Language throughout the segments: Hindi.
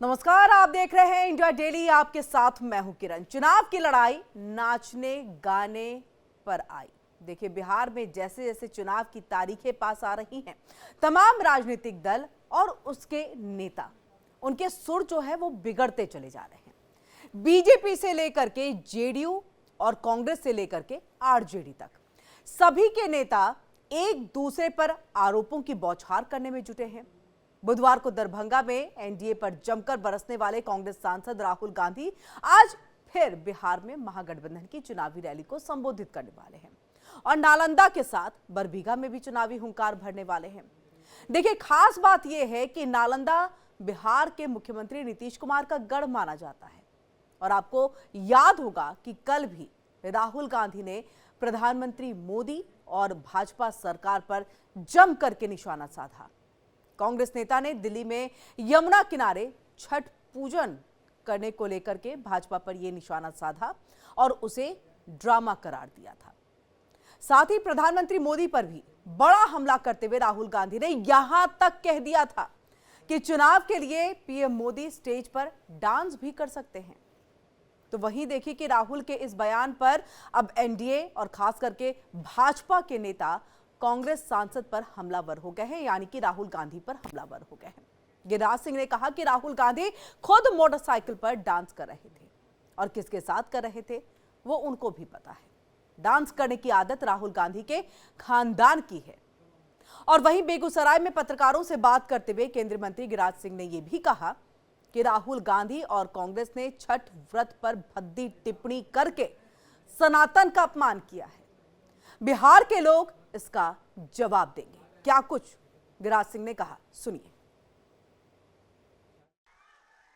नमस्कार, आप देख रहे हैं इंडिया डेली। आपके साथ मैं हूं किरण। चुनाव की लड़ाई नाचने गाने पर आई। देखिए, बिहार में जैसे जैसे चुनाव की तारीखें पास आ रही हैं, तमाम राजनीतिक दल और उसके नेता, उनके सुर जो है वो बिगड़ते चले जा रहे हैं। बीजेपी से लेकर के जेडीयू और कांग्रेस से लेकर के आरजेडी तक सभी के नेता एक दूसरे पर आरोपों की बौछार करने में जुटे हैं। बुधवार को दरभंगा में एनडीए पर जमकर बरसने वाले कांग्रेस सांसद राहुल गांधी आज फिर बिहार में महागठबंधन की चुनावी रैली को संबोधित करने वाले हैं और नालंदा के साथ बरबीघा में भी चुनावी हुंकार भरने वाले हैं। देखिए, खास बात यह है कि नालंदा बिहार के मुख्यमंत्री नीतीश कुमार का गढ़ माना जाता है और आपको याद होगा कि कल भी राहुल गांधी ने प्रधानमंत्री मोदी और भाजपा सरकार पर जम करके निशाना साधा। कांग्रेस नेता ने दिल्ली में यमुना किनारे छठ पूजन करने को लेकर के भाजपा पर यह निशाना साधा और उसे ड्रामा करार दिया था। साथ ही प्रधानमंत्री मोदी पर भी बड़ा हमला करते हुए राहुल गांधी ने यहां तक कह दिया था कि चुनाव के लिए पीएम मोदी स्टेज पर डांस भी कर सकते हैं। तो वहीं देखिए कि राहुल के इस बयान पर अब एनडीए और खास करके भाजपा के नेता कांग्रेस सांसद पर हमलावर हो गए हैं, यानी कि राहुल गांधी पर हमलावर हो गए हैं। गिरिराज सिंह ने कहा कि राहुल गांधी खुद मोटरसाइकिल पर डांस कर रहे थे और किसके साथ कर रहे थे वो उनको भी पता है। डांस करने की आदत राहुल गांधी के खानदान की है। और वहीं बेगूसराय में पत्रकारों से बात करते हुए केंद्रीय मंत्री गिरिराज सिंह ने यह भी कहा कि राहुल गांधी और कांग्रेस ने छठ व्रत पर भद्दी टिप्पणी करके सनातन का अपमान किया है। बिहार के लोग इसका जवाब देंगे। क्या कुछ गिरिराज सिंह ने कहा, सुनिए।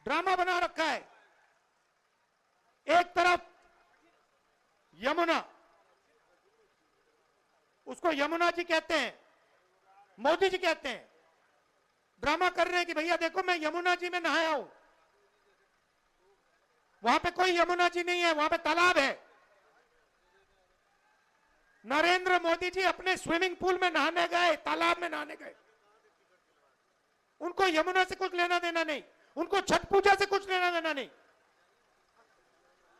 ड्रामा बना रखा है। एक तरफ यमुना, उसको यमुना जी कहते हैं, मोदी जी कहते हैं, ड्रामा कर रहे हैं कि भैया देखो मैं यमुना जी में नहाया हूं। वहां पे कोई यमुना जी नहीं है, वहां पे तालाब है। नरेंद्र मोदी जी अपने स्विमिंग पूल में नहाने गए, तालाब में नहाने गए। उनको यमुना से कुछ लेना देना नहीं, उनको छठ पूजा से कुछ लेना देना नहीं।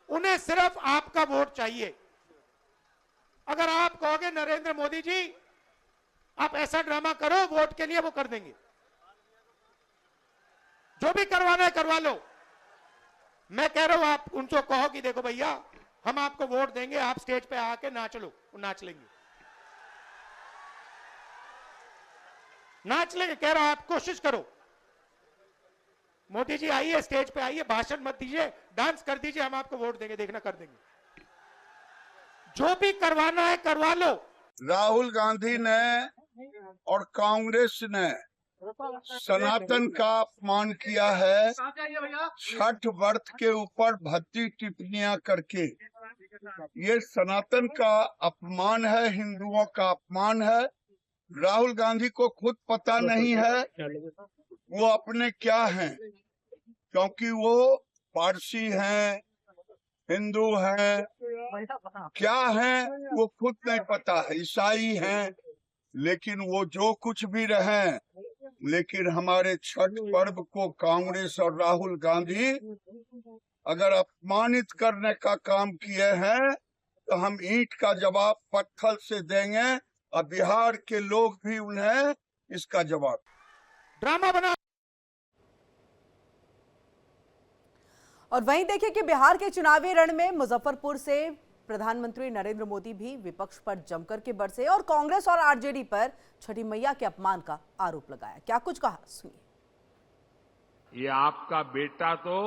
उन्हें सिर्फ आपका वोट चाहिए। अगर आप कहोगे नरेंद्र मोदी जी आप ऐसा ड्रामा करो वोट के लिए, वो कर देंगे। जो भी करवाना है करवा लो। मैं कह रहा हूं आप उनको कहो कि देखो भैया हम आपको वोट देंगे, आप स्टेज पे आके नाच लो, वो नाच लेंगे। नाच लेंगे, कह रहा हूं आप कोशिश करो। मोदी जी आइए, स्टेज पे आइए, भाषण मत दीजिए, डांस कर दीजिए, हम आपको वोट देंगे, देखना कर देंगे। जो भी करवाना है करवा लो। राहुल गांधी ने और कांग्रेस ने सनातन का अपमान किया है। छठ व्रत के ऊपर भद्दी टिप्पणियां करके ये सनातन का अपमान है, हिंदुओं का अपमान है। राहुल गांधी को खुद पता नहीं है वो अपने क्या हैं, क्योंकि वो पारसी हैं, हिंदू हैं, क्या हैं वो खुद नहीं पता है, ईसाई हैं। लेकिन वो जो कुछ भी रहे, लेकिन हमारे छठ पर्व को कांग्रेस और राहुल गांधी अगर अपमानित करने का काम किए हैं तो हम ईंट का जवाब पत्थर से देंगे और बिहार के लोग भी उन्हें इसका जवाब। ड्रामा बना। और वहीं देखिए कि बिहार के चुनावी रण में मुजफ्फरपुर से प्रधानमंत्री नरेंद्र मोदी भी विपक्ष पर जमकर के बरसे और कांग्रेस और आरजेडी पर छठी मैया के अपमान का आरोप लगाया। क्या कुछ कहा, सुनिए। ये आपका बेटा तो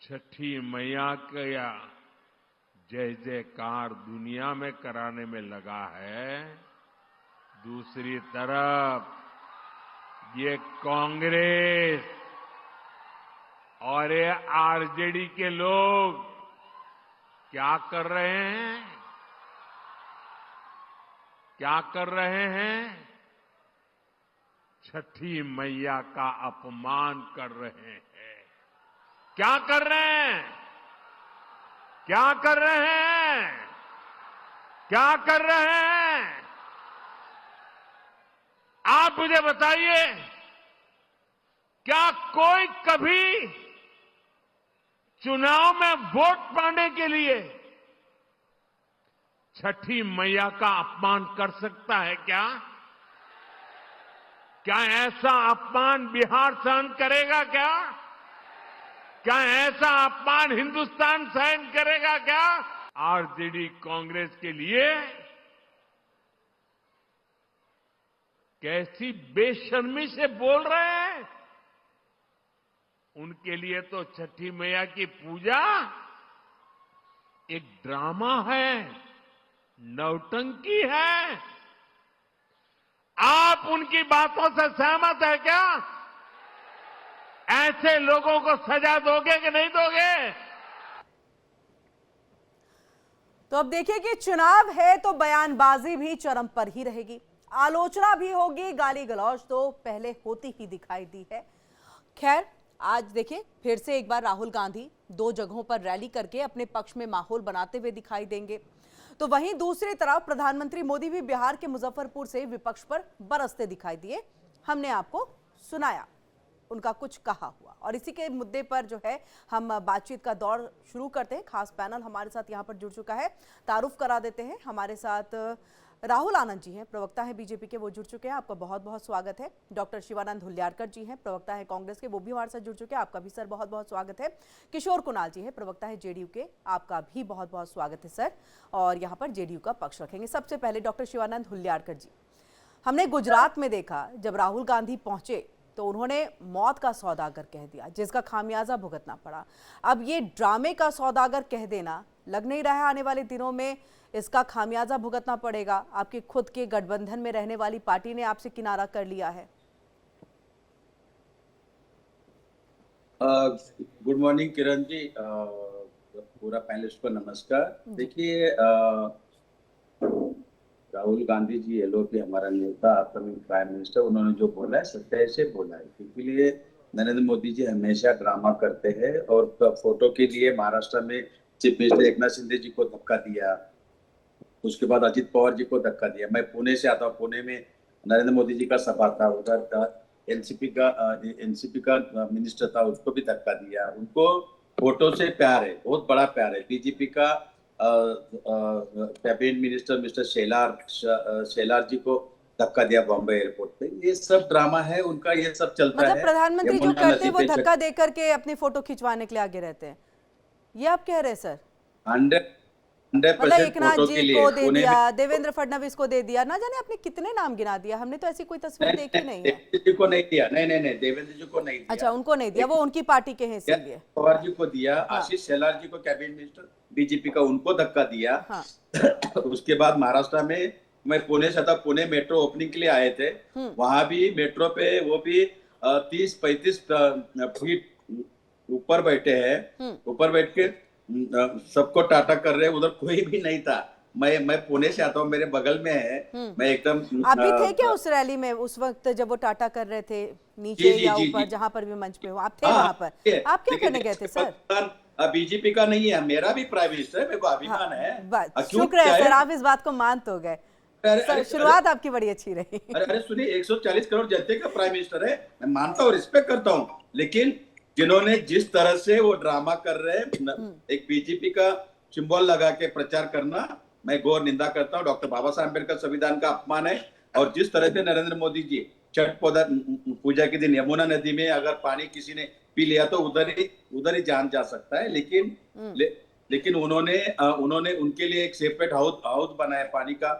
छठी मैया का जय जयकार दुनिया में कराने में लगा है। दूसरी तरफ ये कांग्रेस और ये आरजेडी के लोग क्या कर रहे हैं? क्या कर रहे हैं? छठी मैया का अपमान कर रहे हैं। क्या कर रहे हैं? क्या कर रहे हैं? क्या कर रहे हैं? आप मुझे बताइए। क्या कोई कभी चुनाव में वोट पाने के लिए छठी मैया का अपमान कर सकता है क्या? क्या ऐसा अपमान बिहार सहन करेगा क्या? क्या ऐसा अपमान हिंदुस्तान सहन करेगा क्या? आरजेडी कांग्रेस के लिए कैसी बेशर्मी से बोल रहे हैं। उनके लिए तो छठी मैया की पूजा एक ड्रामा है, नौटंकी है। आप उनकी बातों से सहमत है क्या? ऐसे लोगों को सजा दोगे कि नहीं दोगे? तो अब देखिए कि चुनाव है तो बयानबाजी भी चरम पर ही रहेगी, आलोचना भी होगी, गाली गलौज तो पहले होती ही दिखाई दी है। खैर, आज देखिए फिर से एक बार राहुल गांधी 2 जगहों पर रैली करके अपने पक्ष में माहौल बनाते हुए दिखाई देंगे। तो वहीं दूसरी तरफ प्रधानमंत्री मोदी भी बिहार के मुजफ्फरपुर से विपक्ष पर बरसते दिखाई दिए। हमने आपको सुनाया उनका कुछ कहा हुआ, और इसी के मुद्दे पर जो है हम बातचीत का दौर शुरू करते हैं। खास पैनल हमारे साथ यहाँ पर जुड़ चुका है, तारुफ करा देते हैं। हमारे साथ राहुल आनंद जी हैं, प्रवक्ता हैं बीजेपी के, वो जुड़ चुके हैं, आपका बहुत बहुत स्वागत है। डॉक्टर शिवानंद हुल्लारकर जी हैं, प्रवक्ता है कांग्रेस के, वो भी हमारे साथ जुड़ चुके हैं, आपका भी सर बहुत बहुत स्वागत है। किशोर कुणाल जी हैं, प्रवक्ता है जेडीयू के, आपका भी बहुत बहुत स्वागत है सर, और यहाँ पर जेडीयू का पक्ष रखेंगे। सबसे पहले डॉक्टर शिवानंद हुल्लारकर जी, हमने गुजरात में देखा जब राहुल गांधी पहुंचे तो उन्होंने मौत का सौदागर कह दिया, जिसका खामियाजा भुगतना पड़ा। अब ये ड्रामे का सौदागर कह देना, लग नहीं रहा है आने वाले दिनों में इसका खामियाजा भुगतना पड़ेगा। आपके खुद के गठबंधन में रहने वाली पार्टी ने आपसे किनारा कर लिया है। गुड मॉर्निंग किरण जी, पूरा पैनलिस्ट को नमस्कार। देखिए, राहुल गांधी जी एलओपी हमारा नेता, अपकमिंग प्राइम मिनिस्टर, उन्होंने जो बोला है सत्य से बोला है। इसलिए नरेंद्र मोदी जी हमेशा ड्रामा करते हैं, और फोटो के लिए महाराष्ट्र में चीफ मिनिस्टर एकनाथ शिंदे जी को धक्का दिया, उसके बाद अजित पवार जी को धक्का दिया। मैं पुणे से आता हूँ, पुणे में नरेंद्र मोदी जी का सभा था, उधर एनसीपी का मिनिस्टर था, उसको भी धक्का दिया। उनको फोटो से प्यार है, बहुत बड़ा प्यार है। बीजेपी का कैबिनेट मिनिस्टर मिस्टर शेलार जी को धक्का दिया बॉम्बे एयरपोर्ट पे। ये सब ड्रामा है उनका, ये सब चलता मतलब है। प्रधानमंत्री जो करते हैं वो धक्का दे करके अपनी फोटो खिंचवाने के लिए आगे रहते हैं, ये आप कह रहे हैं सर? 100% एकनाथ फोटो के जी लिए को दे दिया, देवेंद्र फडणवीस को दे दिया, ना जाने आपने कितने नाम गिना दिया, हमने तो ऐसी कोई तस्वीर देखी नहीं है। देवेंद्र जी को नहीं दिया, नहीं, देवेंद्र जी को नहीं दिया। अच्छा, उनको नहीं दिया, वो उनकी पार्टी के हैं इसलिए। पवार जी को दिया, आशीष शेलार जी को कैबिनेट मिनिस्टर बीजेपी का, उनको धक्का दिया। हाँ। उसके बाद महाराष्ट्र में मैं पुणे से था, पुणे मेट्रो ओपनिंग के लिए आए थे, वहां भी मेट्रो पे वो भी 30-35 फीट ऊपर बैठे हैं, ऊपर बैठ के सबको टाटा कर रहे हैं, उधर कोई भी नहीं था। मैं पुणे से आता हूँ, मेरे बगल में है, मैं एकदम। आप भी थे क्या उस रैली में उस वक्त जब वो टाटा कर रहे थे, नीचे या ऊपर, जहां पर भी मंच पे हो आप थे? वहां पर आप क्या करने गए थे सर? बीजेपी का नहीं है, मेरा भी प्राइम मिनिस्टर है, मेरे को अभिमान है। शुक्र है सर, आप इस बात को मान तो गए। शुरुआत आपकी बड़ी अच्छी रही। अरे सुनिए, 140 करोड़ जनता का प्राइम मिनिस्टर है, मैं मानता हूँ, रिस्पेक्ट करता हूँ, लेकिन जिन्होंने जिस तरह से वो ड्रामा कर रहे हैं, एक बीजेपी का सिंबल लगा के प्रचार करना, मैं घोर निंदा करता हूँ। डॉक्टर बाबा साहब अम्बेडकर संविधान का अपमान है। और जिस तरह से नरेंद्र मोदी जी छठ पूजा के दिन यमुना नदी में अगर पानी किसी ने पी लिया तो उधर ही जान जा सकता है, लेकिन उन्होंने उनके लिए एक सेपरेट हाउस बनाया, पानी का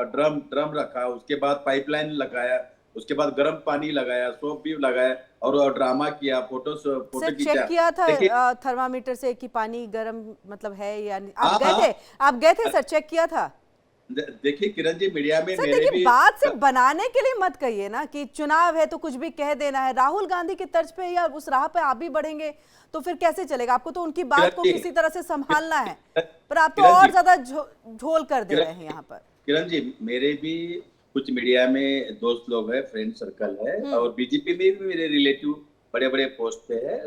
ड्रम रखा, उसके बाद पाइपलाइन लगाया, उसके बाद गर्म पानी लगाया, सोप भी लगाया, और ड्रामा किया, फोटो चेक किया था थर्मामीटर से कि पानी गर्म मतलब है या नहीं? आप गए थे सर, चेक किया था? देखिए किरण जी, मीडिया में मेरे भी बात से बनाने के लिए मत कहिए ना कि चुनाव है तो कुछ भी कह देना है। राहुल गांधी की तर्ज पे या उस राह पे आप भी बढ़ेंगे तो फिर कैसे चलेगा? आपको तो उनकी बात को किसी तरह से संभालना है, पर आप तो और ज्यादा झोल कर दे रहे हैं यहाँ पर। किरण जी, मेरे भी कुछ मीडिया में दोस्त लोग है, फ्रेंड सर्कल है, और बीजेपी में भी मेरे रिलेटिव बड़े बड़े पोस्ट पे है।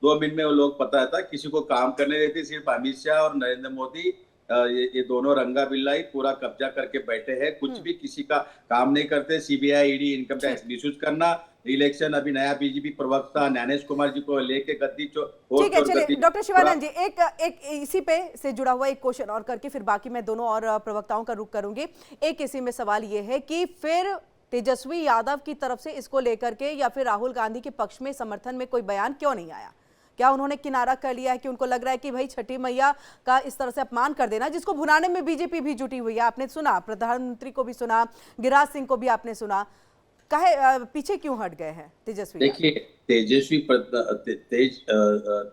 2 मिनट में वो लोग पता था, किसी को काम करने देते, सिर्फ अमित शाह और नरेंद्र मोदी, ये दोनों रंगा बिल्ला ही पूरा कब्जा करके बैठे हैं, कुछ भी किसी का काम नहीं करते। CBI, ED, income tax misuse करना, इलेक्शन अभी नया बीजेपी प्रवक्ता ज्ञानेश कुमार जी को लेके गद्दी ठीक है, चलिए डॉक्टर शिवानंद जी, एक इसी पे से जुड़ा हुआ एक क्वेश्चन और करके फिर बाकी मैं दोनों और प्रवक्ताओं का रुख करूंगी। एक इसी में सवाल ये है कि फिर तेजस्वी यादव की तरफ से इसको लेकर के या फिर राहुल गांधी के पक्ष में समर्थन में कोई बयान क्यों नहीं आया? क्या उन्होंने किनारा कर लिया है कि उनको लग रहा है कि भाई छठी मैया का इस तरह से अपमान कर देना, जिसको भुनाने में बीजेपी भी जुटी हुई है? आपने सुना, प्रधानमंत्री को भी सुना, गिरिराज सिंह को भी आपने सुना, पीछे क्यों हट गए हैं तेजस्वी? देखिए,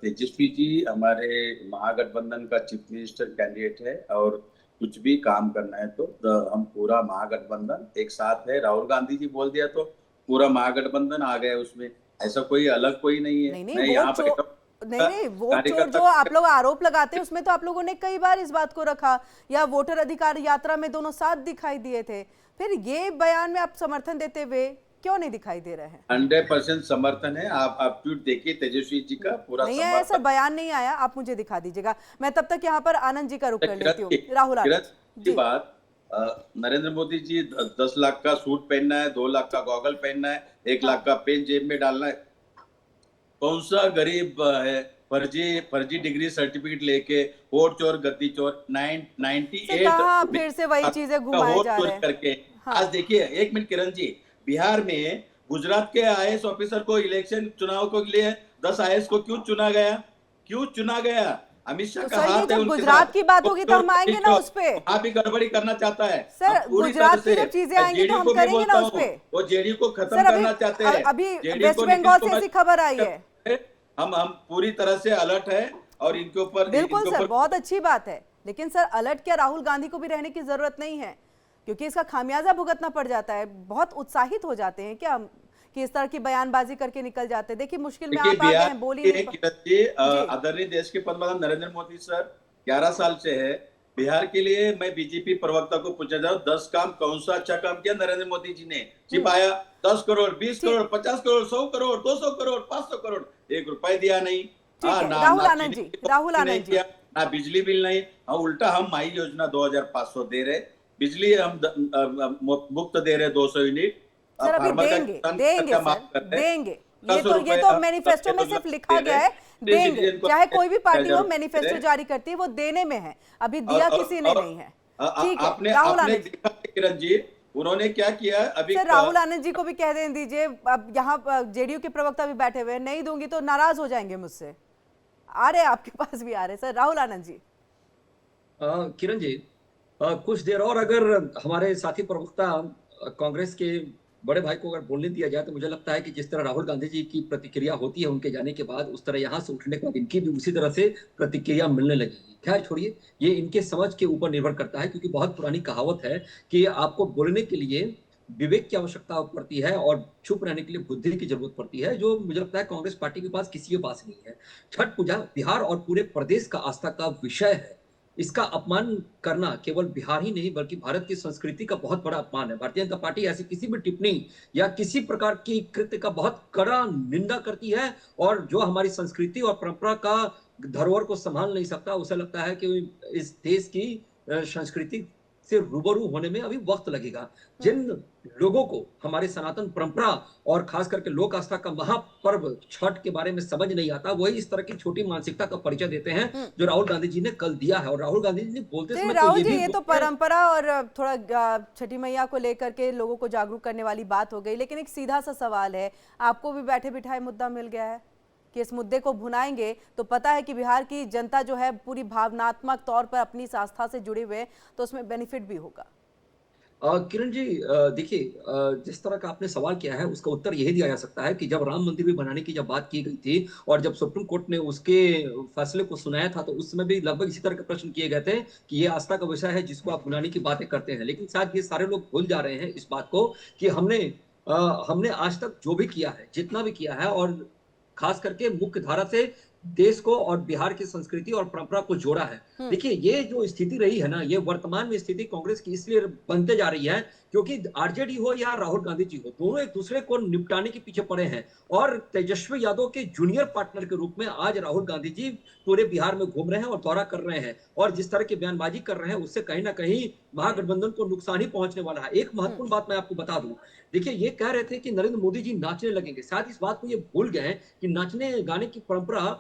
तेजस्वी जी हमारे महागठबंधन का चीफ मिनिस्टर कैंडिडेट है और कुछ भी काम करना है तो हम पूरा महागठबंधन एक साथ है। राहुल गांधी जी बोल दिया तो पूरा महागठबंधन आ गया उसमें, ऐसा कोई अलग कोई नहीं है। नहीं, वोट चोर जो आप लोग आरोप लगाते हैं उसमें तो आप लोगों ने कई बार इस बात को रखा, या वोटर अधिकार यात्रा में दोनों साथ दिखाई दिए थे, फिर ये बयान में आप समर्थन देते हुए क्यों नहीं दिखाई दे रहे हैं? 100% समर्थन है। आप ट्वीट देखिए तेजस्वी जी का पूरा नहीं है, ऐसा बयान नहीं आया, आप मुझे दिखा दीजिएगा। मैं तब तक यहाँ पर आनंद जी का रुख कर लेती हूँ। राहुल आनंद जी, बात नरेंद्र मोदी जी 10 लाख का सूट पहनना है, 2 लाख का गॉगल पहनना है, 1 लाख का पेन जेब में डालना है। कौन सा गरीब है फर्जी डिग्री सर्टिफिकेट लेके वोट चोर गद्दी चोर 98 फिर से वही चीजें घुमाए जा रहे हैं करके। आज देखिए, 1 मिनट किरण जी, बिहार में गुजरात के आईएएस ऑफिसर को इलेक्शन चुनाव के लिए 10 आईएएस को क्यों चुना गया? अमित शाह का हाथ है। गुजरात की बात होगी तो हम आएंगे ना उस पे। आप भी गड़बड़ी करना चाहता है सर, गुजरात की जब चीजें आएंगी तो हम करेंगे ना उस पे। वो जेडीयू को खत्म करना चाहते हैं। अभी वेस्ट बंगाल से ऐसी खबर आई है। हम पूरी तरह से अलर्ट है और इनके ऊपर बिल्कुल सर, बहुत अच्छी बात है, लेकिन सर अलर्ट क्या, राहुल गांधी को भी रहने की जरूरत नहीं है, क्योंकि इसका खामियाजा भुगतना पड़ जाता है। बहुत उत्साहित हो जाते हैं क्या कि इस तरह की बयानबाजी करके निकल जाते हैं? देखिए, मुश्किल में आप आ गए हैं, बोलिए। आदरणीय देश के प्रधानमंत्री नरेंद्र मोदी सर 11 साल से है बिहार के लिए। मैं बीजेपी प्रवक्ता को पूछा जाऊं, 10 काम कौन सा अच्छा काम किया नरेंद्र मोदी जी ने? छिपाया 10 करोड़, 20 करोड़, 50 करोड़, 100 करोड़, 200 करोड़, 500 करोड़, 1 रुपए दिया नहीं। राहुल आनंद जी, ना बिजली बिल नहीं, उल्टा हम माई योजना 2500 दे रहे, बिजली हम मुफ्त दे रहे 200 यूनिट। सर अभी देंगे ये तो मैनिफेस्टो में सिर्फ लिखा गया है, देंगे। चाहे कोई भी पार्टी हो मैनिफेस्टो जारी करती है, वो देने में है, अभी दिया किसी ने नहीं है। ठीक है राहुल आनंद किरण जी, उन्होंने क्या किया अभी? सर राहुल आनंद जी को भी कह दें दीजिए, अब यहाँ जेडीयू के प्रवक्ता भी बैठे हुए हैं, नहीं दूंगी तो नाराज हो जाएंगे मुझसे। आ रहे आपके पास भी आ रहे सर। राहुल आनंद जी। किरण जी, कुछ देर और अगर हमारे साथी प्रवक्ता कांग्रेस के बड़े भाई को अगर बोलने दिया जाए तो मुझे लगता है कि जिस तरह राहुल गांधी जी की प्रतिक्रिया होती है उनके जाने के बाद, उस तरह यहाँ से उठने के बाद इनकी भी उसी तरह से प्रतिक्रिया मिलने लगेगी। खैर छोड़िए, ये इनके समझ के ऊपर निर्भर करता है, क्योंकि बहुत पुरानी कहावत है कि आपको बोलने के लिए विवेक की आवश्यकता पड़ती है और चुप रहने के लिए बुद्धि की जरूरत पड़ती है, जो मुझे लगता है कांग्रेस पार्टी के पास किसी के पास नहीं है। छठ पूजा बिहार और पूरे प्रदेश का आस्था का विषय है। इसका अपमान करना केवल बिहार ही नहीं बल्कि भारत की संस्कृति का बहुत बड़ा अपमान है। भारतीय जनता पार्टी ऐसी किसी भी टिप्पणी या किसी प्रकार की कृत्य का बहुत कड़ा निंदा करती है, और जो हमारी संस्कृति और परंपरा का धरोहर को संभाल नहीं सकता, उसे लगता है कि इस देश की संस्कृति से रूबरू होने में अभी वक्त लगेगा। जिन लोगों को हमारे सनातन परंपरा और खास करके लोक आस्था का महापर्व छठ के बारे में समझ नहीं आता, वही इस तरह की छोटी मानसिकता का परिचय देते हैं जो राहुल गांधी जी ने कल दिया है। और राहुल गांधी जी ने बोलते समय राहुल जी, ये तो परंपरा और थोड़ा छठी मैया को लेकर के लोगों को जागरूक करने वाली बात हो गई, लेकिन एक सीधा सा सवाल है, आपको भी बैठे बिठाए मुद्दा मिल गया है कि इस मुद्दे को भुनाएंगे तो पता है कि बिहार की जनता जो है पूरी भावनात्मक तौर पर अपनी आस्था से जुड़े हुए, तो उसमें बेनिफिट भी होगा। किरण जी, देखिए, जिस तरह का आपने सवाल किया है उसका उत्तर यही दिया जा सकता है कि जब राम मंदिर भी बनाने की जब बात की गई थी और जब सुप्रीम कोर्ट ने उसके फैसले को सुनाया था, तो उस समय भी लगभग इसी तरह के प्रश्न किए गए थे कि ये आस्था का विषय है जिसको आप बुलाने की बातें करते हैं। लेकिन शायद ये सारे लोग भूल जा रहे हैं इस बात को कि हमने आज तक जो भी किया है, जितना भी किया है, और खास करके मुख्य धारा से देश को और बिहार की संस्कृति और परंपरा को जोड़ा है। देखिए, ये जो स्थिति रही है ना, ये वर्तमान में स्थिति कांग्रेस की इसलिए बनते जा रही है क्योंकि आरजेडी हो या राहुल गांधी जी हो, दोनों एक दूसरे को निपटाने के पीछे पड़े हैं और तेजस्वी यादव के जूनियर पार्टनर के रूप में आज राहुल गांधी जी पूरे बिहार में घूम रहे हैं और दौरा कर रहे हैं और जिस तरह की बयानबाजी कर रहे हैं उससे कहीं ना कहीं महागठबंधन को नुकसान ही पहुंचने वाला है। एक महत्वपूर्ण बात मैं आपको बता दूं, देखिए, ये कह रहे थे कि नरेंद्र मोदी जी नाचने लगेंगे, शायद इस बात को ये भूल गए कि नाचने गाने की परंपरा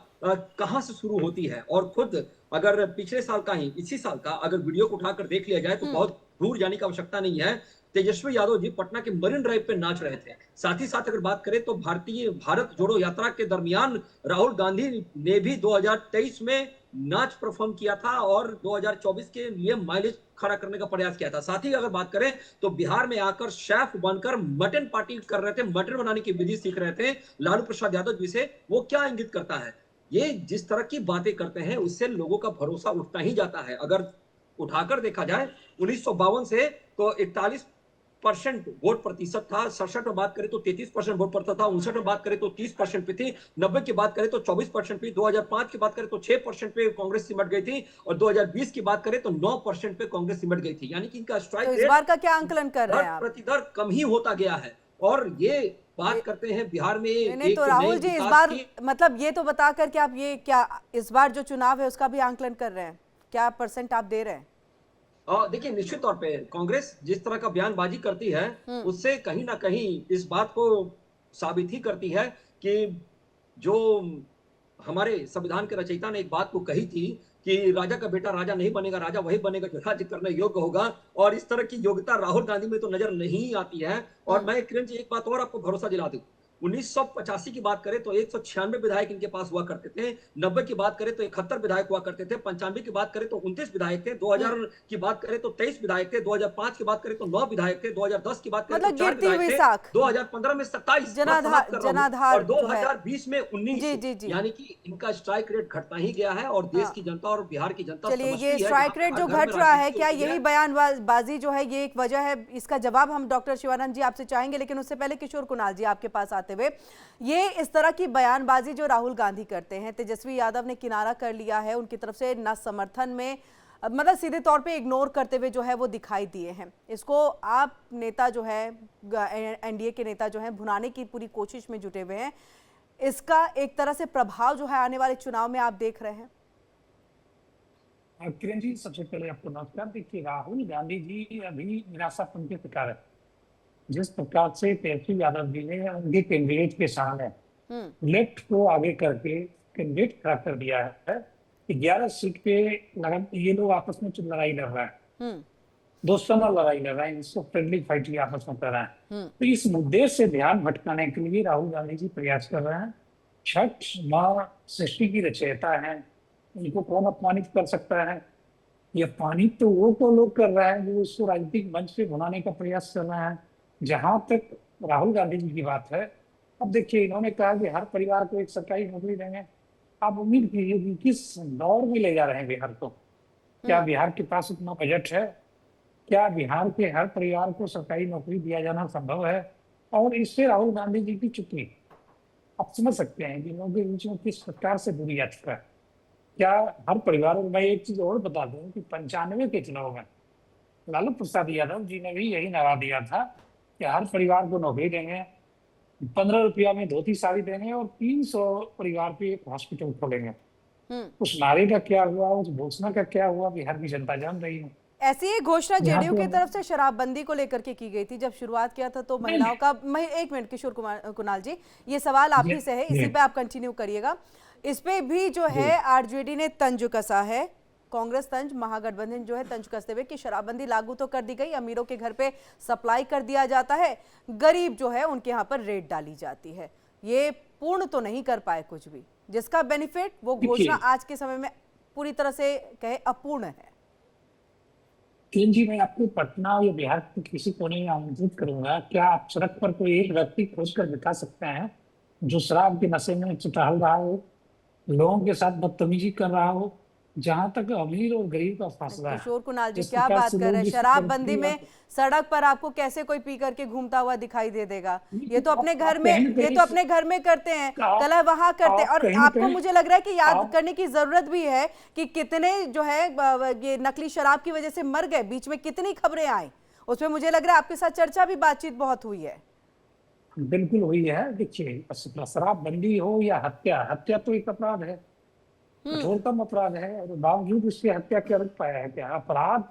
कहां से शुरू होती है। और खुद अगर पिछले साल का ही, इसी साल का अगर वीडियो को उठाकर देख लिया जाए तो बहुत दूर जाने की आवश्यकता नहीं है। तेजस्वी यादव जी पटना के मरीन ड्राइव पे नाच रहे थे। साथ ही साथ अगर बात करें तो भारत जोड़ो यात्रा के दरमियान राहुल गांधी ने भी 2023 में नाच परफॉर्म किया था और 2024 के लिए माइलेज खड़ा करने का प्रयास किया था। साथ ही अगर बात करें तो बिहार में आकर शेफ बनकर मटन पार्टी कर रहे थे, मटन बनाने की विधि सीख रहे थे लालू प्रसाद यादव जी से। वो क्या इंगित करता है? ये जिस तरह की बातें करते हैं उससे लोगों का भरोसा उठता ही जाता है। अगर उठाकर देखा जाए 1952 से तो 41% वोट प्रतिशत था, 67 में बात करें तो 33% वोट पड़ता था, 59 में बात करें तो 30% पे थी, 90 की बात करें तो 24% पे, 2005 की बात करें तो 6% पे कांग्रेस सिमट गई थी और 2020 की बात करें तो 9% पे कांग्रेस सिमट गई थी। यानी कि इनका स्ट्राइक तो इस बार का क्या आंकलन कर रहे हैं आप? प्रतिदर कम ही होता गया है और ये बात करते हैं बिहार में नहीं तो राहुल जी इस बार मतलब ये तो बता कर कि आप ये क्या इस बार जो चुनाव है उसका भी आंकलन कर रहे हैं, क्या परसेंट आप दे रहे हैं? देखिए, निश्चित तौर पे कांग्रेस जिस तरह का बयानबाजी करती है उससे कहीं ना कहीं इस बात को साबित ही करती है कि जो हमारे संविधान के रचयिता ने एक बात को कही थी कि राजा का बेटा राजा नहीं बनेगा, राजा वही बनेगा जो राज्य करने योग्य होगा, और इस तरह की योग्यता राहुल गांधी में तो नजर नहीं आती है। और मैं किरण जी एक बात और आपको भरोसा दिला दूं, 1985 की बात करें तो 196 विधायक इनके पास हुआ करते थे, 90 की बात करें तो 71 विधायक हुआ करते थे, 95 की बात करें तो 29 विधायक थे, 2000 की बात करें तो 23 विधायक थे, 2005 की बात करें तो 9 विधायक थे, 2010 की बात करें तो 4 विधायक थे, 2015 में 27 जनाधार और 2020 में 19। यानी कि इनका स्ट्राइक रेट घटता ही गया है और देश की जनता और बिहार की जनता चलिए, ये स्ट्राइक रेट जो घट रहा है, क्या यही बयानबाजी जो है ये एक वजह है? इसका जवाब हम डॉक्टर शिवानंद जी आपसे चाहेंगे, लेकिन उससे पहले किशोर कुणाल जी आपके पास आते हुए, ये इस तरह की बयानबाजी जो राहुल गांधी करते हैं, तेजस्वी यादव ने किनारा कर लिया है, उनकी तरफ से ना समर्थन में मतलब सीधे तौर पे इग्नोर करते हुए जो है वो दिखाई दिए हैं। इसको आप नेता जो है एनडीए के नेता जो है भुनाने की पूरी कोशिश में जुटे हुए हैं, इसका एक तरह से प्रभाव जो है आने वाले चुनाव में आप देख रहे हैं? किरण जी, सबसे पहले आपको नमस्कार। देखिए, राहुल गांधी जी अभी निराशापन के शिकार है। जिस प्रकार से तेजस्वी यादव जी ने उनके कैंडिडेट के सामने लेफ्ट को आगे करके कैंडिडेट खड़ा कर दिया है कि 11 सीट पे ये लोग आपस में लड़ाई लड़ रहा है, दोस्ताना लड़ाई लड़ रहा है, इसको फ्रेंडली फाइट आपस में कर रहा है। तो इस मुद्दे से ध्यान भटकाने के लिए राहुल गांधी जी प्रयास कर रहे हैं। छठ माँ सृष्टि की रचयिता है, इनको कौन अपमानित कर सकता है? ये अपमानित तो वो लोग कर रहा है जो इसको राजनीतिक मंच पे भुनाने का प्रयास कर रहे हैं। जहां तक राहुल गांधी जी की बात है, अब देखिए, इन्होंने कहा कि हर परिवार को एक सरकारी नौकरी देंगे। आप उम्मीद कीजिए कि किस दौर में ले जा रहे हैं बिहार को? क्या बिहार के पास इतना बजट है? क्या बिहार के हर परिवार को सरकारी नौकरी दिया जाना संभव है? और इससे राहुल गांधी जी की चुप्पी आप समझ सकते हैं कि लोगों के बीच में किस प्रकार से दूरी आ चुका है। क्या हर परिवार, और मैं एक चीज और बता दूं कि 95 के चुनाव में लालू प्रसाद यादव जी ने भी यही नारा दिया था कि हर परिवार को नौकरी देंगे, 15 रुपया में धोती साड़ी देंगे और 300 परिवार पे एक हॉस्पिटल खोलेंगे। उस नारे का क्या हुआ, उस घोषणा का क्या हुआ, बिहार की जनता जान रही है। ऐसी एक घोषणा जेडीयू की तरफ से शराबबंदी को लेकर के की गई थी जब शुरुआत किया था, तो महिलाओं का एक मिनट किशोर कुणाल जी, ये सवाल आप ही से है, इसी पे आप कंटिन्यू करिएगा। इस पे भी जो है आरजेडी ने तंज कसा है, कांग्रेस तंज, महागठबंधन जो है तंज कसते हुए कि शराबबंदी लागू तो कर दी गई, अमीरों के घर पे सप्लाई कर दिया जाता है, गरीब जो है उनके यहाँ पर रेट डाली जाती है। ये पूर्ण तो नहीं कर पाए कुछ भी, जिसका बेनिफिट वो घोषणा आज के समय में पूरी तरह से कहे अपूर्ण है। किरण जी, मैं आपको पटना या बिहार के किसी कोने में आमंत्रित करूंगा। क्या आप सड़क पर कोई एक व्यक्ति खोज कर दिखा सकते हैं जो शराब के नशे में टहल रहा हो, लोगों के साथ बदतमीजी कर रहा हो, जहां तक अमीर और गरीब का फासला है, किशोर कुणाल जी जिस क्या प्रकार बात से कर लोग रहे हैं, इस शराबबंदी प्रक्रिया में सड़क पर आपको कैसे कोई पी करके घूमता हुआ दिखाई दे देगा? ये तो आप अपने घर कहीं में, न ये कहीं तो अपने घर में करते हैं, आप कलह वहां करते हैं। आप और कहीं न आपको कहीं मुझे लग रहा है कि याद आप करने की जरूरत भी है कि कितने जो है ये नकली शराब की वजह से मर गए, बीच में कितनी खबरें आई, उसमें मुझे लग रहा है आपके साथ चर्चा भी, बातचीत बहुत हुई है। बिल्कुल हुई है। देखिए, शराबबंदी हो या हत्या, हत्या तो एक अपराध है, कठोरतम अपराध है, और बावजूद उसकी हत्या कर पाया है क्या? अपराध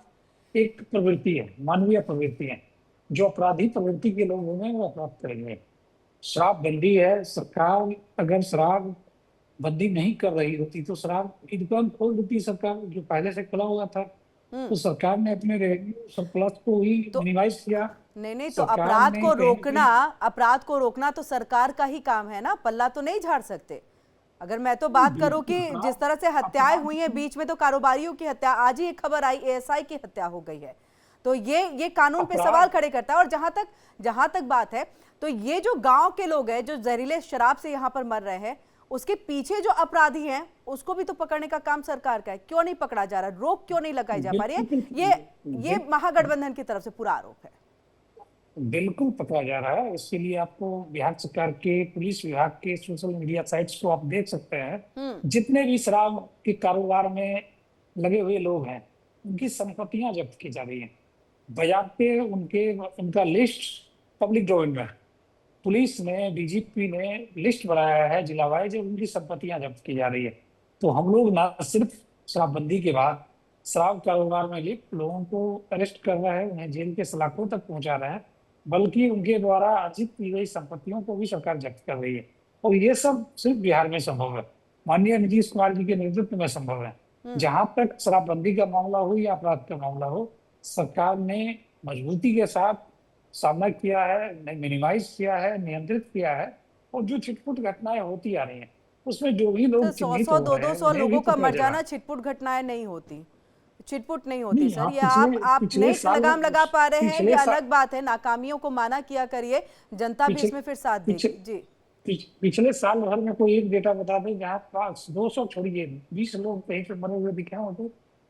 एक प्रवृत्ति है, मानवीय प्रवृत्ति है। जो अपराधी प्रवृत्ति के लोग होंगे वो अपराध करेंगे। शराबबंदी है, सरकार अगर शराब बंदी नहीं कर रही होती तो शराब की दुकान खोल देती सरकार, जो पहले से खुला हुआ था। तो सरकार ने अपने रेवेन्यू सरप्लस को ही तो मिनिमाइज किया। नहीं तो सरकार अपराध ने को कहीं न रोकना, कहीं अपराध को रोकना तो सरकार का ही काम है ना, पल्ला तो नहीं झाड़ सकते। अगर मैं तो बात करूं कि जिस तरह से हत्याएं हुई हैं, बीच में तो कारोबारियों की हत्या, आज ही एक खबर आई एएसआई की हत्या हो गई है, तो ये कानून पे सवाल खड़े करता है। और जहां तक बात है, तो ये जो गांव के लोग हैं जो जहरीले शराब से यहाँ पर मर रहे हैं, उसके पीछे जो अपराधी हैं उसको भी तो पकड़ने का काम सरकार का है। क्यों नहीं पकड़ा जा रहा, रोक क्यों नहीं लगाई जा पा रही है? ये महागठबंधन की तरफ से पूरा आरोप है। बिल्कुल पकड़ा जा रहा है। इसके लिए आपको बिहार सरकार के पुलिस विभाग के सोशल मीडिया साइट्स को आप देख सकते हैं। जितने भी शराब के कारोबार में लगे हुए लोग हैं, उनकी संपत्तियां जब्त की जा रही हैं, बजाते उनका लिस्ट पब्लिक डोमेन में। पुलिस ने, डीजीपी ने लिस्ट बनाया है जिला वाइज, उनकी संपत्तियां जब्त की जा रही है। तो हम लोग ना सिर्फ शराबबंदी के बाद शराब कारोबार में लिप्त लोगों को अरेस्ट कर रहे हैं, उन्हें जेल के सलाखों तक पहुंचा रहे हैं, बल्कि उनके द्वारा अर्जित की गई संपत्तियों को भी सरकार जब्त कर रही है। और ये सब सिर्फ बिहार में संभव है, माननीय नीतीश कुमार जी के नेतृत्व में संभव है। जहां तक शराबबंदी का मामला हो या अपराध का मामला हो, सरकार ने मजबूती के साथ सामना किया है, मिनिमाइज किया है, नियंत्रित किया है। और जो छिटपुट घटनाएं होती आ रही हैं, उसमें जो भी लोग तो 100-100, 200 लोगों का मर जाना छिटपुट घटनाएं नहीं होती, छिटपुट नहीं होती नहीं, सर। ये पिछले आप नहीं लगाम लगा पा रहे हैं, ये साल- अलग बात है। नाकामियों को माना किया करिए, जनता भी इसमें फिर साथ देगी। जी, पिछले साल भर में कोई एक डेटा बता दें जहाँ पास 200 छोड़िए 20 लोग कहीं पे मरे हुए दिखे हो, तो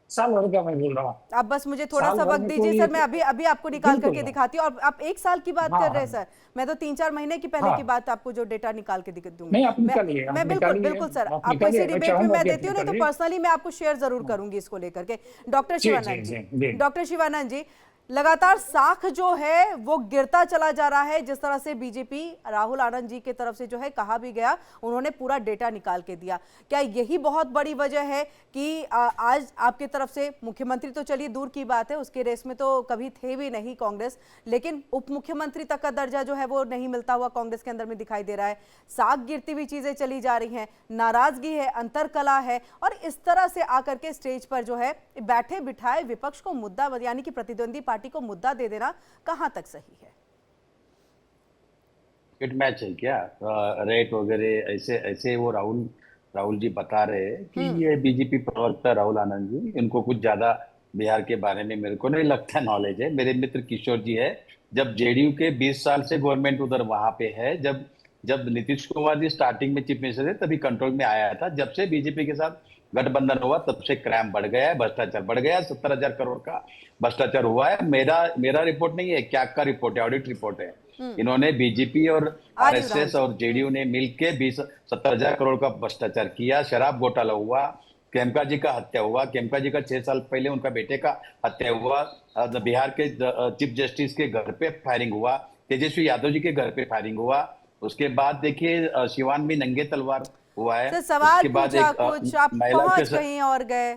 साल भर का मैं बोल रहा हूँ। आप बस मुझे थोड़ा साल सा भर वक्त में दीजिए कोई सर, मैं अभी आपको निकाल बिल्कुल करके दिखाती हूँ। और आप एक साल की बात हाँ, कर रहे हैं हाँ। सर, मैं तो 3-4 महीने की पहले हाँ। की बात आपको जो डेटा निकाल के दूंगी। नहीं, आप निकालिए, आप मैं बिल्कुल निकालिए, बिल्कुल सर, आप आपको इसी निकालिए, मैं डिबेट में चाहूंगा मैं कि आप देती हूँ, नहीं तो निकालिए। पर्सनली मैं आपको शेयर जरूर करूंगी इसको लेकर के। डॉक्टर जी, शिवानंद जी, जी, जी। डॉक्टर शिवानंद जी, लगातार साख जो है वो गिरता चला जा रहा है। जिस तरह से बीजेपी राहुल आनंद जी की तरफ से जो है कहा भी गया, उन्होंने पूरा डेटा निकाल के दिया। क्या यही बहुत बड़ी वजह है कि आज आपकी तरफ से मुख्यमंत्री तो चलिए दूर की बात है, उसके रेस में तो कभी थे भी नहीं कांग्रेस, लेकिन उप मुख्यमंत्री तक का दर्जा जो है वो नहीं मिलता हुआ कांग्रेस के अंदर में दिखाई दे रहा है। साख गिरती हुई चीजें चली जा रही हैं, नाराजगी है, अंतरकला है, और इस तरह से आकर के स्टेज पर जो है बैठे बिठाए विपक्ष को मुद्दा, यानी कि प्रतिद्वंदी पार्टी को मुद्दा दे देना कहां तक सही है? क्रिकेट मैच है क्या? रेट वगैरह ऐसे ऐसे वो राहुल जी बता रहे हैं कि ये बीजेपी प्रवक्ता राहुल आनंद जी, इनको कुछ ज्यादा बिहार के बारे में मेरे को नहीं लगता नॉलेज है। मेरे मित्र किशोर जी है, जब जेडीयू के 20 साल से गवर्नमेंट उधर वहां पे है, जब नीतीश कुमार जी स्टार्टिंग में चीफ मिनिस्टर थे तभी कंट्रोल में आया था। जब से बीजेपी के साथ गठबंधन हुआ तब से क्राइम बढ़ गया है, भ्रष्टाचार बढ़ गया है, 70,000 करोड़ का भ्रष्टाचार हुआ है। मेरा रिपोर्ट नहीं है, क्या का रिपोर्ट है, ऑडिट रिपोर्ट है। इन्होंने बीजेपी और आरएसएस और जेडीयू ने मिलके 70,000 करोड़ का भ्रष्टाचार किया। शराब घोटाला हुआ, खेमका जी का हत्या हुआ, खेमका जी का 6 साल पहले उनका बेटे का हत्या हुआ, बिहार के चीफ जस्टिस के घर पे फायरिंग हुआ, तेजस्वी यादव जी के घर पे फायरिंग हुआ। उसके बाद देखिए शिवान में नंगे तलवार हुआ है। तो सवाल उसके बाद पूछा एक कुछ, आप महिला के पहुंच कहीं और गए।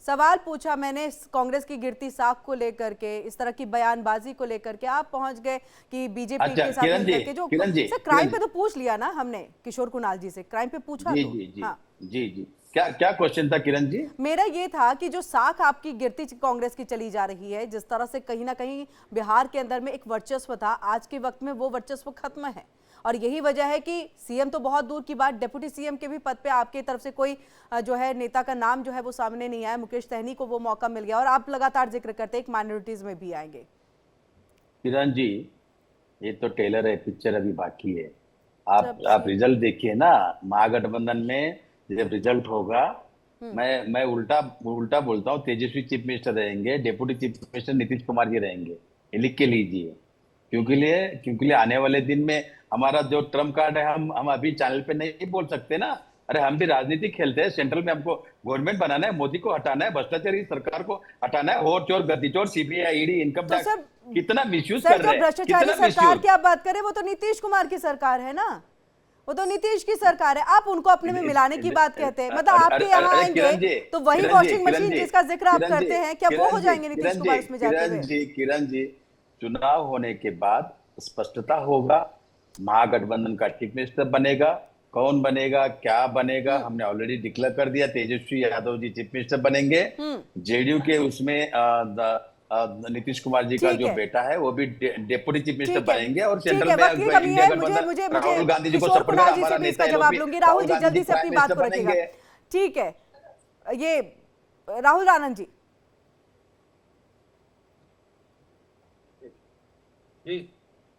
सवाल पूछा मैंने कांग्रेस की गिरती साख को लेकर के, इस तरह की बयानबाजी को लेकर के, आप पहुंच गए कि बीजेपी अच्छा, के साथ मिलकर के जो सर क्राइम पे तो पूछ लिया ना हमने किशोर कुणाल जी से, क्राइम पे पूछा जी तो जी जी हाँ। जी क्या क्वेश्चन था किरण जी? मेरा ये था कि जो साख आपकी गिरती कांग्रेस की चली जा रही है, जिस तरह से कहीं ना कहीं बिहार के अंदर में एक वर्चस्व था, आज के वक्त में वो वर्चस्व खत्म है। और यही वजह है कि सीएम तो बहुत दूर की बात, डिप्टी सीएम के भी पद पे आपकी तरफ से कोई जो है नेता का नाम जो है वो सामने नहीं आया। मुकेश सहनी को वो मौका मिल गया, और आप लगातार जिक्र करते हैं एक माइनॉरिटीज में भी आएंगे। किरण जी, ये तो टेलर है, पिक्चर अभी बाकी है। आप रिजल्ट देखिए ना, महागठबंधन में जब रिजल्ट होगा मैं उल्टा उल्टा बोलता हूँ, तेजस्वी चीफ मिनिस्टर रहेंगे, deputy chief minister Nitish Kumar ji रहेंगे, ये लिख के लीजिए। क्योंकि आने वाले दिन में हमारा जो ट्रम्प कार्ड है, हम अभी चैनल पे नहीं बोल सकते ना। अरे हम भी राजनीति खेलते हैं, सेंट्रल में हमको गवर्नमेंट बनाना है, मोदी को हटाना है, भ्रष्टाचारी सरकार को हटाना है, और चोर गद्दी चोर, सीबीआई, ईडी, इनकम तो टैक्स कितना मिसयूज सर, कर रहे हैं, भ्रष्टाचारी कितना सरकार मिसयूज। की आप बात करें, वो तो नीतीश कुमार की सरकार है ना, वो तो नीतीश की सरकार है। आप उनको अपने में मिलाने की बात कहते हैं, मतलब आपके यहाँ आएंगे तो वही वॉशिंग मशीन जिसका जिक्र आप करते हैं, क्या वो हो जाएंगे नीतीश कुमार उसमें जाते हुए? किरण जी, चुनाव होने के बाद स्पष्टता होगा, महागठबंधन का चीफ मिनिस्टर बनेगा, कौन बनेगा, क्या बनेगा, हमने ऑलरेडी डिक्लेयर कर दिया। तेजस्वी यादव जी चीफ मिनिस्टर बनेंगे, जेडीयू के उसमें नीतीश कुमार जी का जो बेटा है वो भी डेप्यूटी चीफ मिनिस्टर बनेंगे, और सेंट्रल में इंडिया गठबंधन राहुल गांधी जी को सपोर्ट करेगा, हमारा नेता है जवाब लूंगी। राहुल जी जल्दी से अपनी बात को रखिएगा, ठीक है? ये राहुल आनंद जी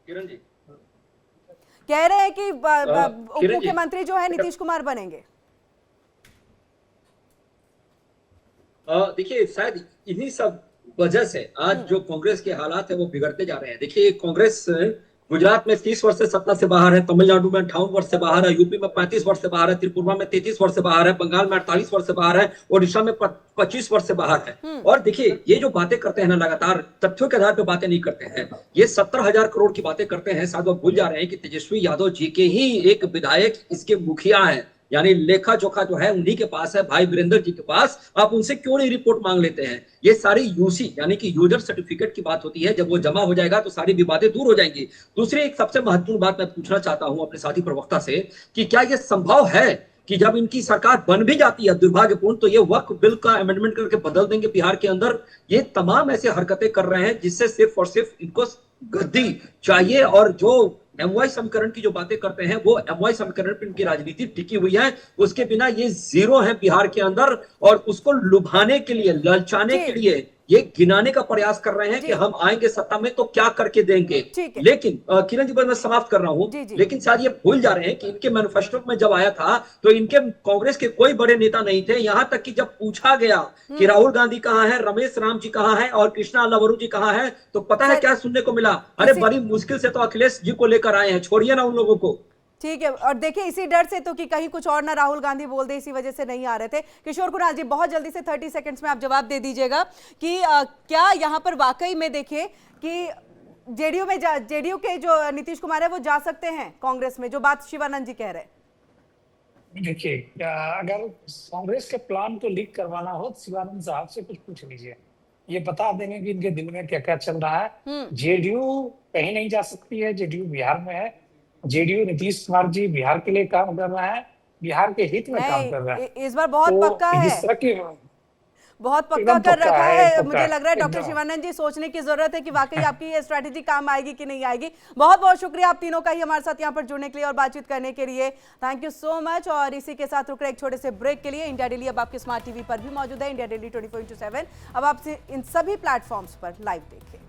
किरण जी कह रहे हैं कि उप मुख्यमंत्री जो है नीतीश कुमार बनेंगे। देखिए, शायद इन्हीं सब वजह से आज जो कांग्रेस के हालात है वो बिगड़ते जा रहे हैं। देखिए, कांग्रेस गुजरात में 30 वर्ष से सत्ता से बाहर है, तमिलनाडु में 58 वर्ष से बाहर है, यूपी में 35 वर्ष से बाहर है, त्रिपुरा में 33 वर्ष से बाहर है, बंगाल में 48 वर्ष से बाहर है, ओडिशा में 25 वर्ष से बाहर है। और देखिए, ये जो बातें करते हैं ना, लगातार तथ्यों के आधार पर बातें नहीं करते हैं, ये 70,000 करोड़ की बातें करते हैं। शायद वो भूल जा रहे हैं कि तेजस्वी यादव जी के ही एक विधायक इसके मुखिया है, यानी लेखा जोखा जो है उन्हीं के पास है, भाई वीरेंद्र जी के पास। आप उनसे क्यों नहीं रिपोर्ट मांग लेते हैं? ये सारी यूसी यानी कि यूजर सर्टिफिकेट की बात होती है, जब वो जमा हो जाएगा तो सारी विवादें दूर हो जाएंगी। दूसरी एक सबसे महत्वपूर्ण बात मैं पूछना चाहता हूं अपने साथी प्रवक्ता से कि क्या ये संभव है कि जब इनकी सरकार बन भी जाती है, दुर्भाग्यपूर्ण, तो ये वक्फ बिल का अमेंडमेंट करके बदल देंगे बिहार के अंदर? ये तमाम ऐसे हरकतें कर रहे हैं जिससे सिर्फ और सिर्फ इनको गद्दी चाहिए, और जो एमवाई समीकरण की जो बातें करते हैं वो एमवाई समीकरण पर इनकी राजनीति टिकी हुई है, उसके बिना ये जीरो है बिहार के अंदर, और उसको लुभाने के लिए, ललचाने के लिए ये गिनाने का प्रयास कर रहे हैं कि हम आएंगे सत्ता में तो क्या करके देंगे। लेकिन किरण जी, मैं समाप्त कर रहा हूं, लेकिन शायद ये भूल जा रहे हैं कि इनके मैनिफेस्टो में जब आया था तो इनके कांग्रेस के कोई बड़े नेता नहीं थे, यहां तक कि जब पूछा गया कि राहुल गांधी कहां है, रमेश राम जी कहां है और कृष्णा अल्लावरू जी कहां है, तो पता है क्या सुनने को मिला? अरे बड़ी मुश्किल से तो अखिलेश जी को लेकर आए हैं, छोड़िए ना उन लोगों को। ठीक है, और देखिए इसी डर से तो कि कहीं कुछ और ना राहुल गांधी बोल दे, इसी वजह से नहीं आ रहे थे। किशोर कुणाल जी, बहुत जल्दी से 30 सेकंड्स में आप जवाब दे दीजिएगा कि क्या यहाँ पर वाकई में देखिए कि जेडीयू के जो नीतीश कुमार है वो जा सकते हैं कांग्रेस में, जो बात शिवानंद जी कह रहे हैं? देखिए, अगर कांग्रेस के प्लान को लीक करवाना हो तो शिवानंद साहब से कुछ पूछ लीजिए, ये बता देंगे कि इनके दिल में क्या क्या चल रहा है। जेडीयू कहीं नहीं जा सकती है, जेडीयू बिहार में है, जेडीयू नीतीश कुमार जी बिहार के लिए काम कर रहा है, बिहार के हित में काम कर रहा है। इस बार बहुत तो पक्का है, इस तरह की बहुत पक्का कर रखा है। मुझे लग रहा है डॉक्टर शिवानंद जी, सोचने की जरूरत है कि वाकई आपकी ये स्ट्रैटेजी काम आएगी कि नहीं आएगी। बहुत बहुत शुक्रिया आप तीनों का ही हमारे साथ यहाँ पर जुड़ने के लिए और बातचीत करने के लिए, थैंक यू सो मच। और इसी के साथ रुक रहे एक छोटे से ब्रेक के लिए। इंडिया डेली अब आपके स्मार्ट टीवी पर भी मौजूद है, इंडिया डेली 24/7। अब आप इन सभी प्लेटफॉर्म्स पर लाइव देखिए।